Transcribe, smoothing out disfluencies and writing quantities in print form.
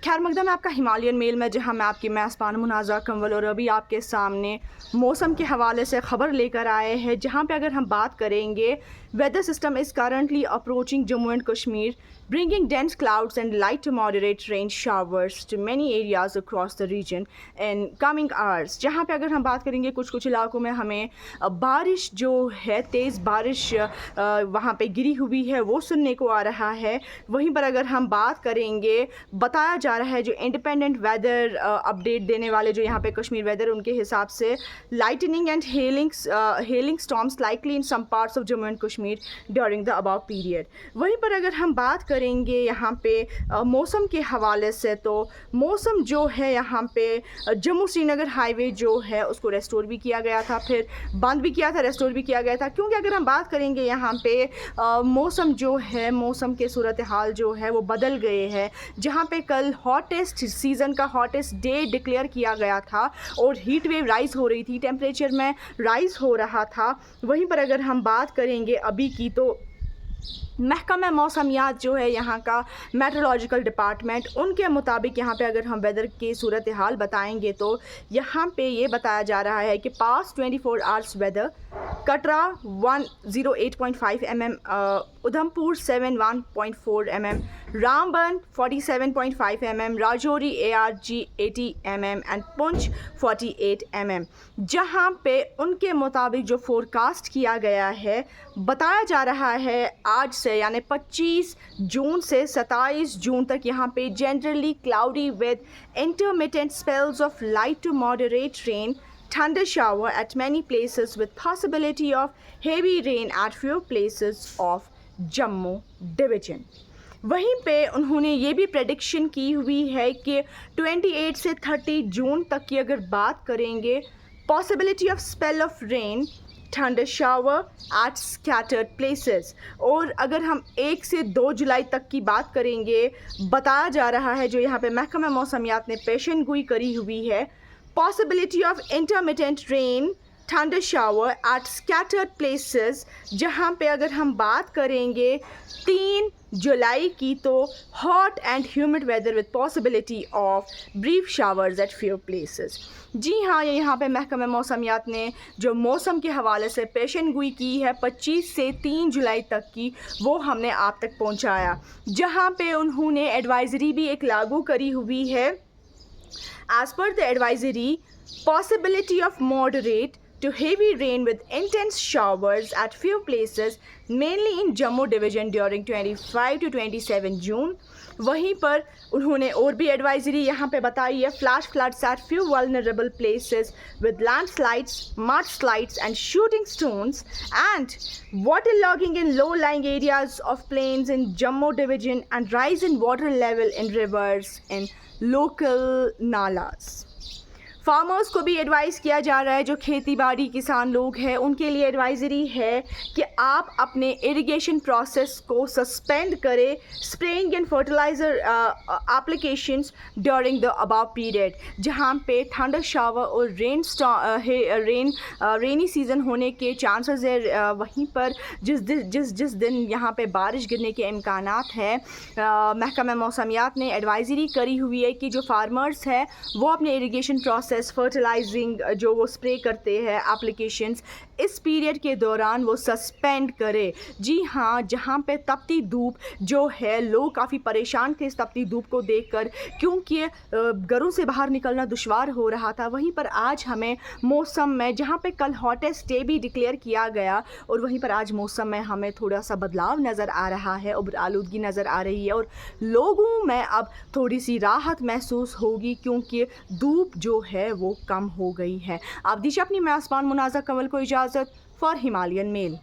खैर मकदम है आपका हिमालयन मेल में, जहां मैं आपकी मेज़बान मुनाज़ा कंवल और अभी आपके सामने मौसम के हवाले से ख़बर लेकर आए हैं, जहां पे अगर हम बात करेंगे weather system is currently approaching Jammu and Kashmir, bringing dense clouds and light to moderate rain showers to many areas across the region in coming hours। जहाँ पे अगर हम बात करेंगे कुछ इलाकों में हमें बारिश जो है, तेज़ बारिश वहाँ पे गिरी हुई है वो सुनने को आ रहा है। वहीं पर अगर हम बात करेंगे, बताया जा रहा है जो इंडिपेंडेंट वेदर अपडेट देने वाले जो यहाँ पे कश्मीर वेदर, उनके हिसाब से lightning and hailing storms likely in some parts of Jammu and Kashmir during the above period. वहीं पर अगर हम बात करेंगे यहाँ पे मौसम के हवाले से, तो मौसम जो है यहाँ पे जम्मू श्रीनगर हाईवे जो है उसको रेस्टोर भी किया गया था, फिर बंद भी किया था, रेस्टोर भी किया गया था, क्योंकि अगर हम बात करेंगे यहाँ पे मौसम जो है, मौसम के सूरत हाल जो है वो बदल गए हैं। जहाँ पे कल हॉटेस्ट सीज़न का हॉटेस्ट डे डिक्लेयर किया गया था और हीट वेव राइज़ हो रही थी, टेम्परेचर में राइज़ हो रहा था। वहीं पर अगर हम बात करेंगे अभी की, तो महकमा मौसमियात जो है यहाँ का मेट्रोलॉजिकल डिपार्टमेंट, उनके मुताबिक यहाँ पे अगर हम वेदर के सूरत हाल बताएंगे तो यहाँ पे ये बताया जा रहा है कि past 24 hours weather, Katra 108.5 mm, Udhampur 71.4 mm, Ramban 47.5 mm, Rajouri ARG 80 mm and Poonch 48 mm। जहाँ पे उनके मुताबिक जो फोरकास्ट किया गया है, बताया जा रहा है आज से यानी 25 जून से 27 जून तक यहाँ पे generally cloudy with intermittent spells of light to moderate rain, thunder shower at many places with possibility of heavy rain at few places of Jammu division। वहीं पे उन्होंने ये भी प्रेडिक्शन की हुई है कि 28 से 30 जून तक की अगर बात करेंगे, possibility of spell of rain, thunder shower at scattered places. और अगर हम 1 से 2 जुलाई तक की बात करेंगे, बताया जा रहा है जो यहाँ पे महकमा मौसमियात ने पेशन गोई करी हुई है, possibility of intermittent rain, thunder shower at scattered places। जहाँ पे अगर हम बात करेंगे 3 जुलाई की, तो hot and humid weather with possibility of brief showers at few places। जी हाँ, यहाँ पे महकमा मौसमियात ने जो मौसम के हवाले से पेशन गोई की है 25 से 3 जुलाई तक की, वो हमने आप तक पहुँचाया। जहाँ पे उन्होंने एडवाइज़री भी एक लागू करी हुई है। As per the advisory, possibility of moderate to heavy rain with intense showers at few places, mainly in Jammu division during 25 to 27 June। वहीं पर उन्होंने और भी एडवाइजरी यहाँ पे बताई है, flash floods eight few vulnerable places with landslides, mudslides and shooting stones, and waterlogging in low-lying areas of plains in Jammu division and rise in water level in rivers in local nalas। Farmers को भी advice किया जा रहा है, जो खेती बाड़ी किसान लोग हैं उनके लिए एडवाइजरी है कि आप अपने इरिगेशन प्रोसेस को सस्पेंड करें, spraying and fertiliser applications during the above period. जहां पे थंडर शावर और रेनी सीज़न होने के चांसेस है, वहीं पर जिस दिन यहाँ पे बारिश गिरने के इम्कानात हैं, महकमा मौसमियात ने एडवाइजरी करी हुई है कि जो फार्मर्स हैं वो अपने इरिगेशन प्रोसेस, फर्टिलाइजिंग जो वो स्प्रे करते हैं एप्लीकेशंस, इस पीरियड के दौरान वो सस्पेंड करे। जी हाँ, जहाँ पे तपती धूप जो है, लोग काफ़ी परेशान थे इस तपती धूप को देखकर, क्योंकि घरों से बाहर निकलना दुश्वार हो रहा था। वहीं पर आज हमें मौसम में, जहाँ पे कल हॉटेस्ट डे भी डिक्लेयर किया गया, और वहीं पर आज मौसम में हमें थोड़ा सा बदलाव नज़र आ रहा है, उब्र आलूदगी नज़र आ रही है, और लोगों में अब थोड़ी सी राहत महसूस होगी क्योंकि धूप जो है वो कम हो गई है। आप दीजिए अपनी मेज़बान मुनाज़ा कंवल को इजाज़त फॉर हिमालयन मेल।